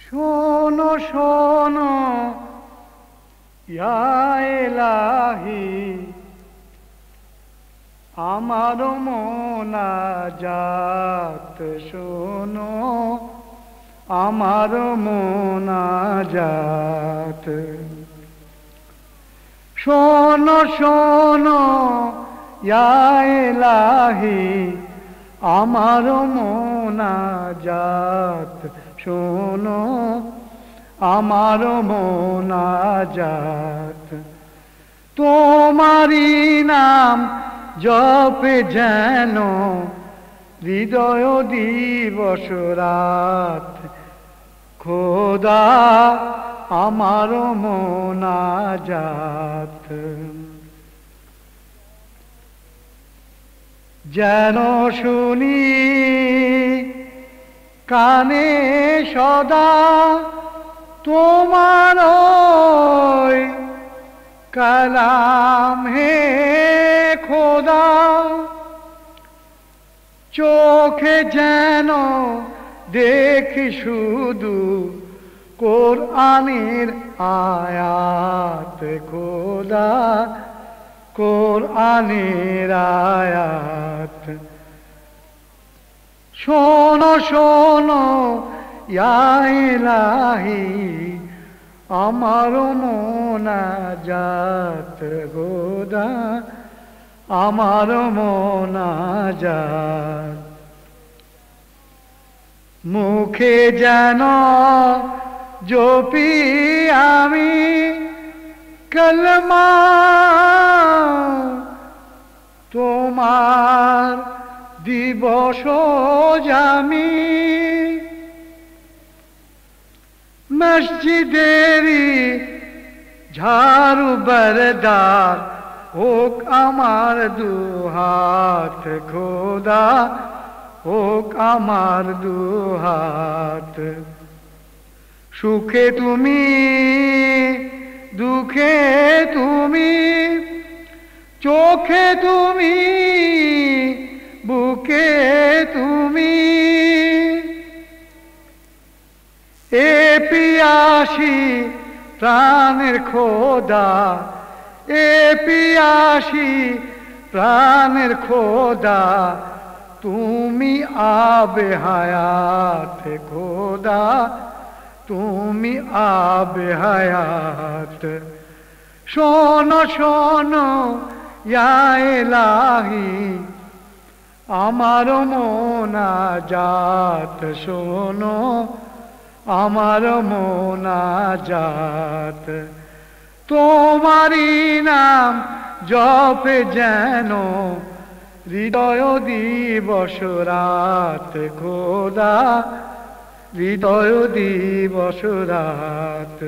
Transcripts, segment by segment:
শোনো শোনো ইয়া ইলাহি, আমার মোনাজাত শোনো, আমার মোনাজাত। শোনো শোনো ইয়া ইলাহি, আমার মোনাজাত শোনো, আমার মোনাজাত। তোমারি নাম জপে যেন হৃদয় দিবস রাত, খোদা আমার মোনাজাত। যেন শুনি কানে সদা তোমার কালাম হে খোদা, চোখে যেন দেখি শুধু কোরআনের আয়াত, খোদা কোরআনের আয়াত। শোনো শোনো ইয়া ইলাহি, আমার মোনাজাত খোদা, আমার মোনাজাত। মুখে যেন জপি আমি কলমা, তোমার দিবস জামি। মসজিদেরি ঝাড়ু বরদার হোক আমার দুহাত, খোদা হোক আমার দুহাত। সুখে তুমি দুঃখে তুমি, চোখে তুমি বুকে তুমি, এ পিয়াসী প্রাণের খোদা, এ পিয়াসী প্রাণের খোদা, তুমি আবে হায়াত খোদা, তুমি আবে হায়াত। শোনো শোনো ইয়া ইলাহি, আমার মোনাজাত শোনো, আমার মোনাজাত। তোমারি নাম জপে যেন হৃদয় দিবস রাত, খোদা হৃদয় দিবস রাত।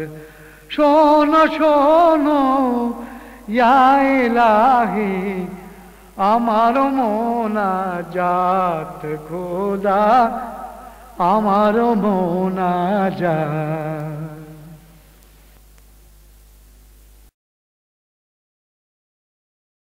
শোনো শোনো ইয়া ইলাহি, আমার মোনাজাত খোদা, আমার মোনাজাত।